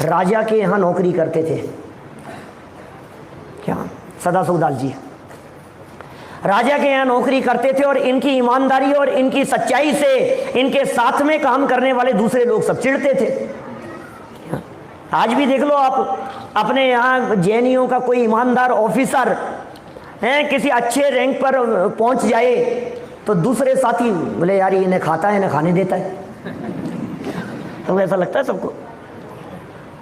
राजा के यहाँ नौकरी करते थे। क्या? सदाशिवदास जी राजा के यहाँ नौकरी करते थे और इनकी ईमानदारी और इनकी सच्चाई से इनके साथ में काम करने वाले दूसरे लोग सब चिढ़ते थे। आज भी देख लो आप, अपने यहाँ जेएनयू का कोई ईमानदार ऑफिसर है किसी अच्छे रैंक पर पहुंच जाए तो दूसरे साथी बोले यार ये इन्हें खाता है इन्हें खाने देता है। तो ऐसा लगता है सबको,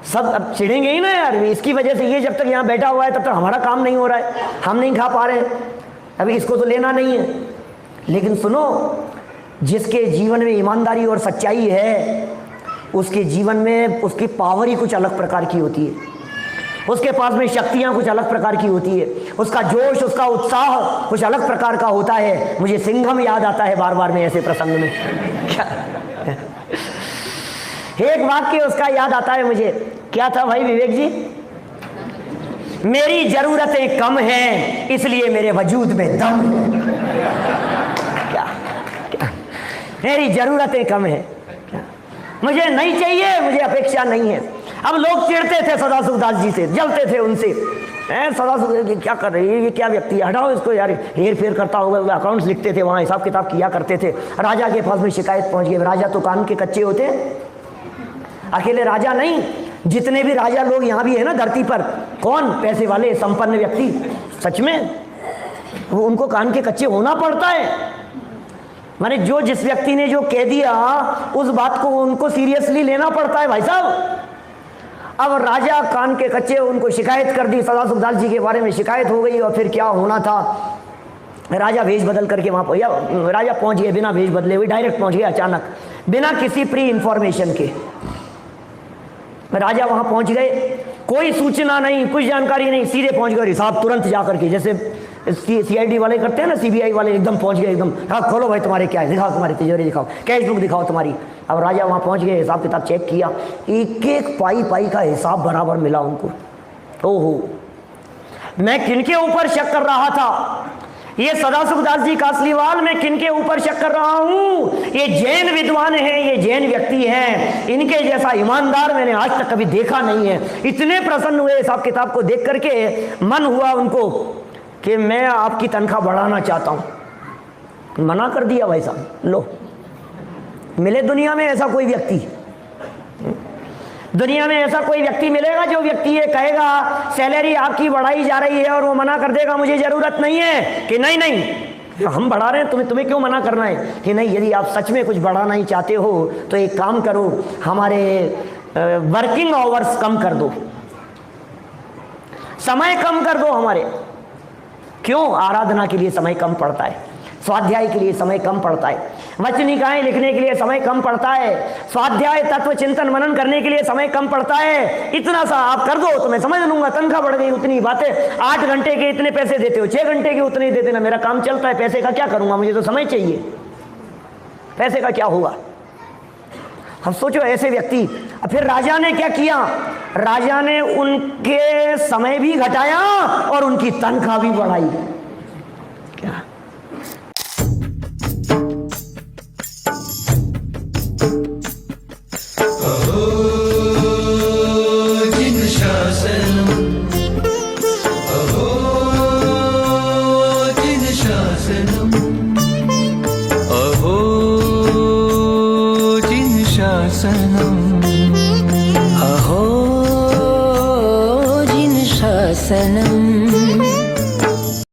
सब अब चिढ़ेंगे ही ना यार, इसकी वजह से ये जब तक यहाँ बैठा हुआ है तब तक हमारा काम नहीं हो रहा है, हम नहीं खा पा रहे हैं, अभी इसको तो लेना नहीं है। लेकिन सुनो, जिसके जीवन में ईमानदारी और सच्चाई है उसके जीवन में उसकी पावर ही कुछ अलग प्रकार की होती है, उसके पास में शक्तियां कुछ अलग प्रकार की होती है, उसका जोश उसका उत्साह कुछ अलग प्रकार का होता है। मुझे सिंघम याद आता है बार बार में ऐसे प्रसंग में। क्या एक वाक्य उसका याद आता है मुझे, क्या था भाई विवेक जी? मेरी जरूरतें कम हैं इसलिए मेरे वजूद में दम है। क्या क्या मेरी जरूरतें कम हैं, मुझे नहीं चाहिए, मुझे अपेक्षा नहीं है। अब लोग चिढ़ते थे सदाशिवदास जी से, जलते थे उनसे, सदाशिवदास क्या कर रही है, ये क्या व्यक्ति है, हटाओ इसको यार, हेर फेर करता होगा। अकाउंट्स लिखते थे वहाँ, हिसाब किताब किया करते थे। राजा के पास में शिकायत पहुँच गई। राजा तो कान के कच्चे होते, अकेले राजा नहीं, जितने भी राजा लोग यहाँ भी है ना धरती पर, कौन पैसे वाले संपन्न व्यक्ति, सच में वो उनको कान के कच्चे होना पड़ता है। माने जो जिस व्यक्ति ने जो कह दिया उस बात को उनको सीरियसली लेना पड़ता है भाई साहब। अब राजा कान के कच्चे, उनको शिकायत कर दी, सदाशिवदास जी के बारे में शिकायत हो गई। और फिर क्या होना था, राजा भेष बदल करके वहाँ पहुँच, राजा पहुँच गए बिना भेष बदले हुए, डायरेक्ट पहुँच गए अचानक, बिना किसी प्री इंफॉर्मेशन के। राजा वहाँ पहुँच गए, कोई सूचना नहीं, कुछ जानकारी नहीं, सीधे पहुँच गए, हिसाब तुरंत जा करके, जैसे सीआईडी वाले करते हैं ना, सीबीआई वाले, एकदम पहुँच गए, एकदम हाँ खोलो भाई तुम्हारे क्या है, दिखाओ तुम्हारी तिजोरी दिखाओ, कैश बुक दिखाओ तुम्हारी। अब राजा वहाँ पहुँच गए, हिसाब किताब चेक किया, एक एक पाई पाई का हिसाब बराबर मिला उनको। ओहो, मैं किनके ऊपर शक कर रहा था, ये सदाशिवदास जी कासलीवाल, मैं किनके ऊपर शक कर रहा हूँ, ये जैन विद्वान हैं, ये जैन व्यक्ति हैं, इनके जैसा ईमानदार मैंने आज तक कभी देखा नहीं है। इतने प्रसन्न हुए हिसाब किताब को देख करके, मन हुआ उनको कि मैं आपकी तनख्वाह बढ़ाना चाहता हूँ। मना कर दिया भाई साहब। लो, मिले दुनिया में ऐसा कोई व्यक्ति, दुनिया में ऐसा कोई व्यक्ति मिलेगा जो व्यक्ति ये कहेगा सैलरी आपकी बढ़ाई जा रही है और वो मना कर देगा मुझे जरूरत नहीं है, कि नहीं नहीं हम बढ़ा रहे हैं, तुम्हें क्यों मना करना है, कि नहीं यदि आप सच में कुछ बढ़ाना ही चाहते हो तो एक काम करो, हमारे वर्किंग आवर्स कम कर दो, समय कम कर दो हमारे। क्यों? आराधना के लिए समय कम पड़ता है, स्वाध्याय के लिए समय कम पड़ता है, वचनिकाएं लिखने के लिए समय कम पड़ता है, स्वाध्याय तत्व चिंतन मनन करने के लिए समय कम पड़ता है। इतना सा आप कर दो तो मैं समझ लूंगा, तनख्वाह बढ़ गई, उतनी बातें, 8 घंटे के इतने पैसे देते हो, 6 घंटे के उतने ही देते ना, मेरा काम चलता है, पैसे का क्या करूंगा, मुझे तो समय चाहिए, पैसे का क्या होगा। हम सोचो ऐसे व्यक्ति। फिर राजा ने क्या किया, राजा ने उनके समय भी घटाया और उनकी तनख्वाह भी बढ़ाई। क्या अहो जिन शासनम